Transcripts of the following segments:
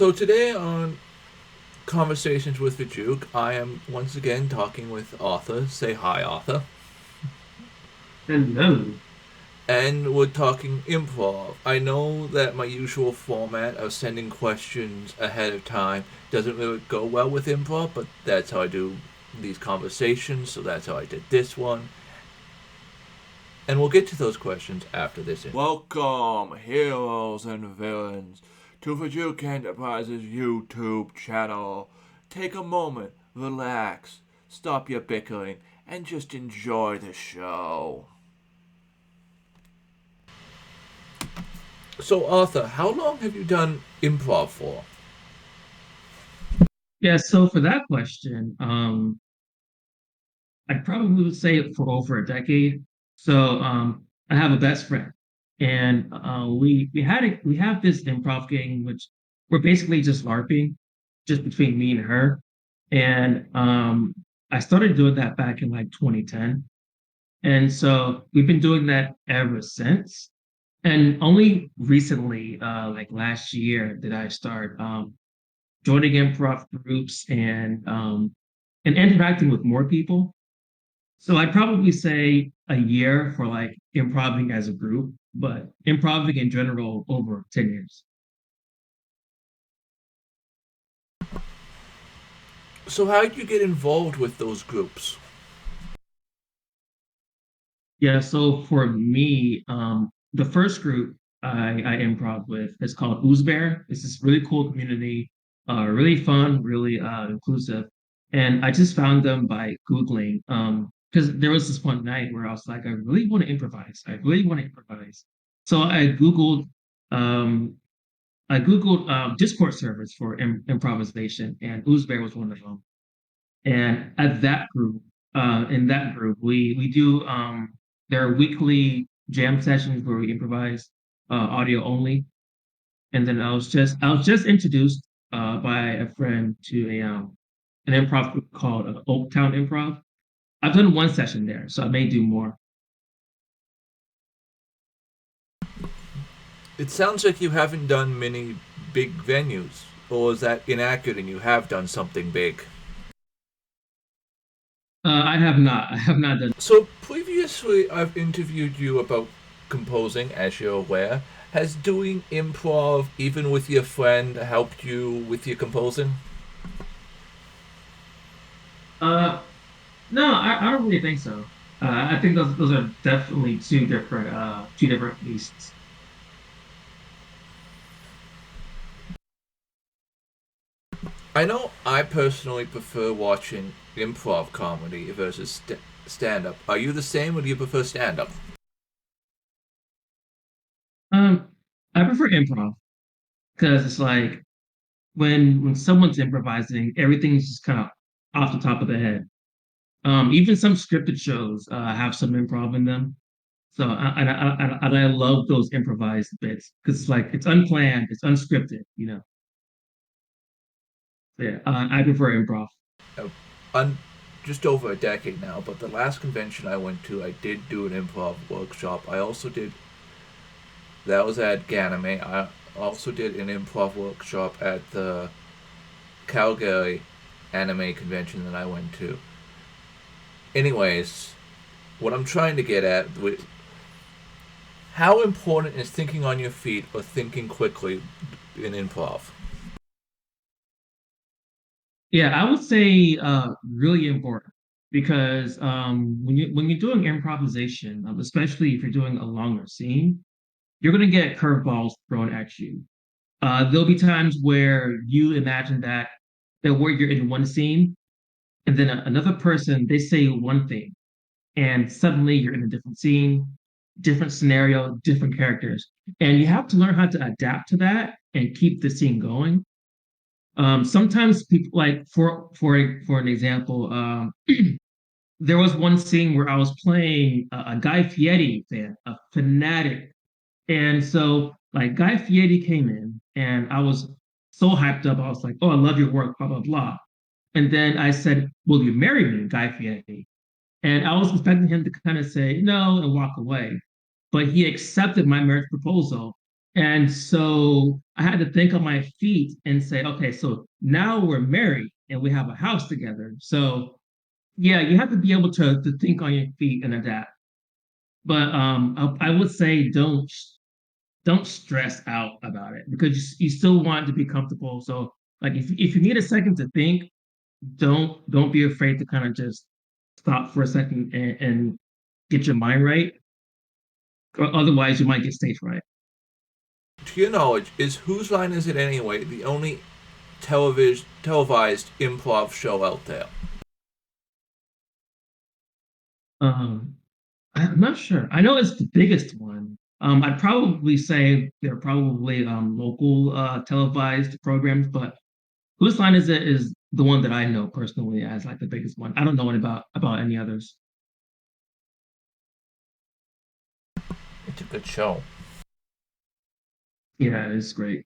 So today on Conversations with Fjook, I am once again talking with Arthur. Say hi, Arthur. Hello. And we're talking improv. I know that my usual format of sending questions ahead of time doesn't really go well with improv, but that's how I do these conversations, so that's how I did this one. And we'll get to those questions after this. Welcome, heroes and villains, to Fjook Enterprises YouTube channel. Take a moment, relax, stop your bickering, and just enjoy the show. So, Arthur, how long have you done improv for? Yeah, so for that question, I probably would say it for over a decade. So I have a best friend, and we have this improv game which we're basically just LARPing, just between me and her. And I started doing that back in like 2010, and so we've been doing that ever since. And only recently, like last year, did I start joining improv groups and interacting with more people. So I'd probably say a year for like improving as a group, but improving in general over 10 years. So, how did you get involved with those groups? Yeah, so for me, the first group I improv with is called Bear. It's this really cool community, really fun, really inclusive. And I just found them by Googling, because there was this one night where I was like, I really want to improvise. I really want to improvise. So um, I Googled Discord servers for improvisation, and Bear was one of them. And at that group, in that group, we do there are weekly jam sessions where we improvise audio only. And then I was just introduced by a friend to a an improv group called Oaktown Improv. I've done one session there, so I may do more. It sounds like you haven't done many big venues, or is that inaccurate and you have done something big? I have not. I have not done. So, previously, I've interviewed you about composing, as you're aware. Has doing improv, even with your friend, helped you with your composing? Uh, no, I don't really think so. I think those are definitely two different beasts. I know I personally prefer watching improv comedy versus stand up. Are you the same, or do you prefer stand up? Um, I prefer improv because it's like when someone's improvising, everything's just kind of off the top of the head. Even some scripted shows have some improv in them. So I love those improvised bits because it's like it's unplanned, it's unscripted. So yeah, I prefer improv. Uh, I'm just over a decade now, but the last convention I went to, I did do an improv workshop. I also did, that was at Ganame. I also did an improv workshop at the Calgary anime convention that I went to. Anyways, what I'm trying to get at, how important is thinking on your feet or thinking quickly in improv? Yeah, I would say really important because when you're doing improvisation, especially if you're doing a longer scene, you're gonna get curveballs thrown at you. There'll be times where you imagine that where you're in one scene, and then another person they say one thing, and suddenly you're in a different scene, different scenario, different characters, and you have to learn how to adapt to that and keep the scene going. Sometimes people like for an example, there was one scene where I was playing a Guy Fieri fan, a fanatic. And so like Guy Fieri came in and I was so hyped up. I was like, oh, I love your work, blah, blah, blah. And then I said, will you marry me, Guy Fieri? And I was expecting him to kind of say no and walk away. But he accepted my marriage proposal. And so I had to think on my feet and say, okay, so now we're married and we have a house together. So yeah, you have to be able to think on your feet and adapt. But I would say don't stress out about it because you still want to be comfortable. So like if you need a second to think, don't be afraid to kind of just stop for a second and get your mind right. Or otherwise, you might get stage fright. To your knowledge, is Whose Line Is It Anyway the only televised improv show out there? Um, I'm not sure. I know it's the biggest one. I'd probably say there are probably local televised programs, but Whose Line Is It is the one that I know personally as like the biggest one. I don't know about any others. It's a good show. Yeah, it's great.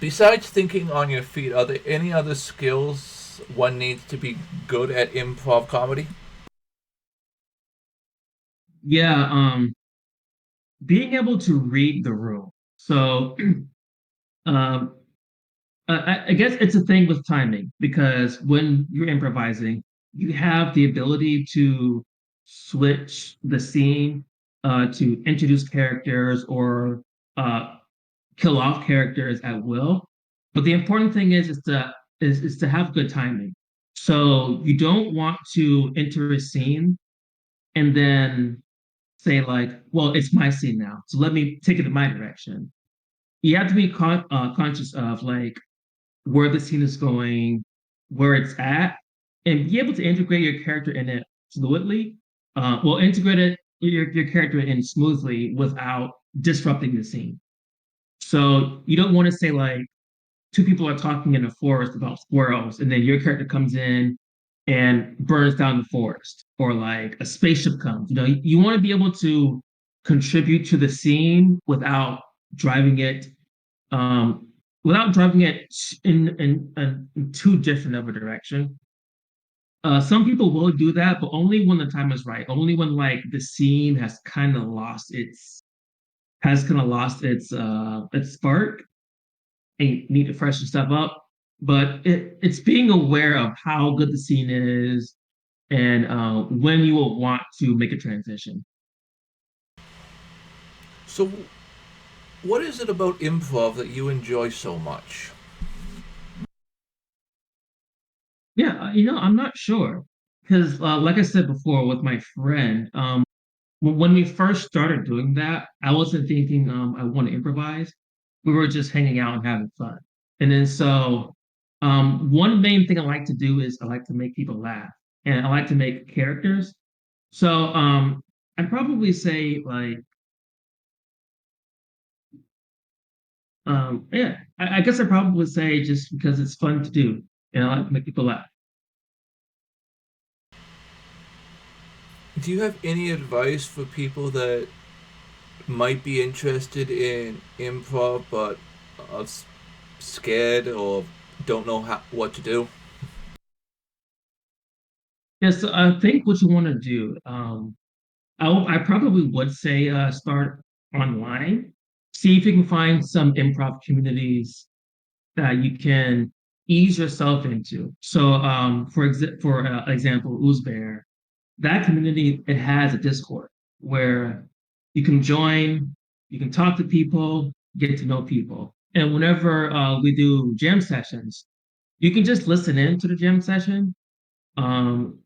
Besides thinking on your feet, are there any other skills one needs to be good at improv comedy? Yeah, being able to read the room. So um, I guess it's a thing with timing because when you're improvising, you have the ability to switch the scene to introduce characters or uh, kill off characters at will. But the important thing is to have good timing. So you don't want to enter a scene and then say like, well, it's my scene now, so let me take it in my direction. You have to be conscious of like where the scene is going, where it's at, and be able to integrate your character in it fluidly. Integrate your character in smoothly without disrupting the scene. So you don't want to say like two people are talking in a forest about squirrels, and then your character comes in and burns down the forest, or like a spaceship comes. You want to be able to contribute to the scene driving it um, without driving it in too different of a direction. Some people will do that, but only when the time is right. Only when like the scene has kind of lost its spark and you need to freshen stuff up. But it's being aware of how good the scene is and when you will want to make a transition. So, what is it about improv that you enjoy so much? Yeah, I'm not sure because, like I said before, with my friend, when we first started doing that, I wasn't thinking I want to improvise. We were just hanging out and having fun. And then one main thing I like to do is I like to make people laugh, and I like to make characters. So I'd probably say like yeah, I guess I'd probably say just because it's fun to do, and I like to make people laugh. Do you have any advice for people that might be interested in improv but are scared or don't know what to do? Yeah, so I think what you want to do, I probably would say start online. See if you can find some improv communities that you can ease yourself into. So, for example, Uzbear, that community it has a Discord where you can join, you can talk to people, get to know people, and whenever we do jam sessions, you can just listen in to the jam session um,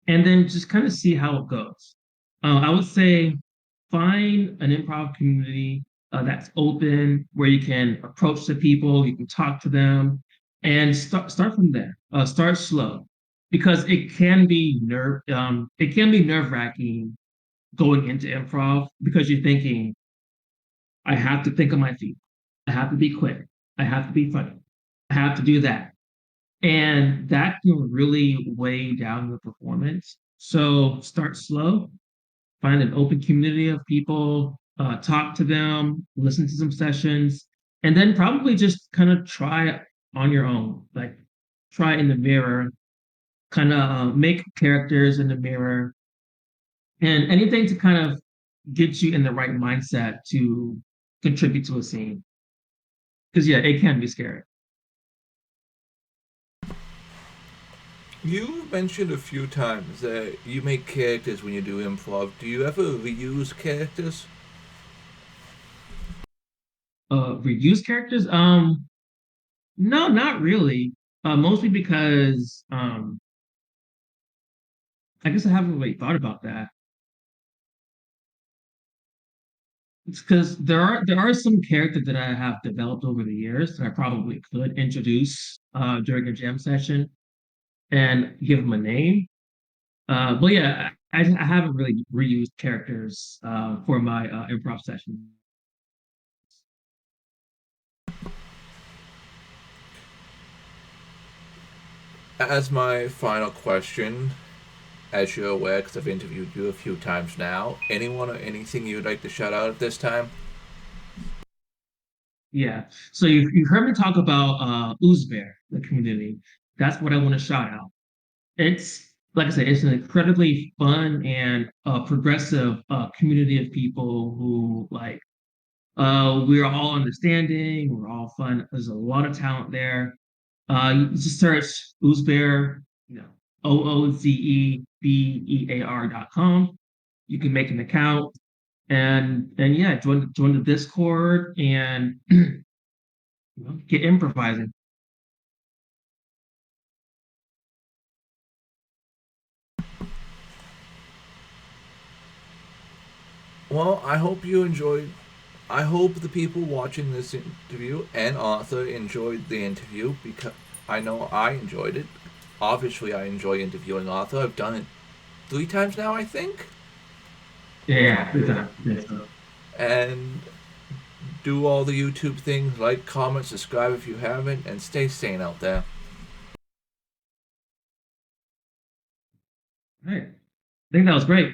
and then just kind of see how it goes. I would say find an improv community that's open, where you can approach the people, you can talk to them, and start from there. Start slow, because it can be nerve wracking going into improv because you're thinking, I have to think on my feet, I have to be quick, I have to be funny, I have to do that, and that can really weigh down your performance. So start slow, find an open community of people, talk to them, listen to some sessions, and then probably just kind of try it on your own. Like try in the mirror, kind of make characters in the mirror, and anything to kind of get you in the right mindset to contribute to a scene. Because yeah, it can be scary. You mentioned a few times that you make characters when you do improv. Do you ever reuse characters? Reuse characters? No, not really. Mostly because I guess I haven't really thought about that. It's because there are some characters that I have developed over the years that I probably could introduce during a jam session and give them a name. But yeah, I haven't really reused characters for my improv session. As my final question, as you're aware, because I've interviewed you a few times now, anyone or anything you'd like to shout out at this time? Yeah. So you've heard me talk about Uzbear, the community. That's what I want to shout out. It's like I said, it's an incredibly fun and progressive community of people who like we're all understanding, we're all fun. There's a lot of talent there. You just search Oozbear, OOZEBEAR.com. You can make an account and yeah, join the Discord and get improvising. Well, I hope you enjoyed. I hope the people watching this interview and Arthur enjoyed the interview because I know I enjoyed it. Obviously, I enjoy interviewing Arthur. I've done it 3 times now, I think. Yeah, good time. Yeah, so. And do all the YouTube things, like, comment, subscribe if you haven't, and stay sane out there. All right. I think that was great.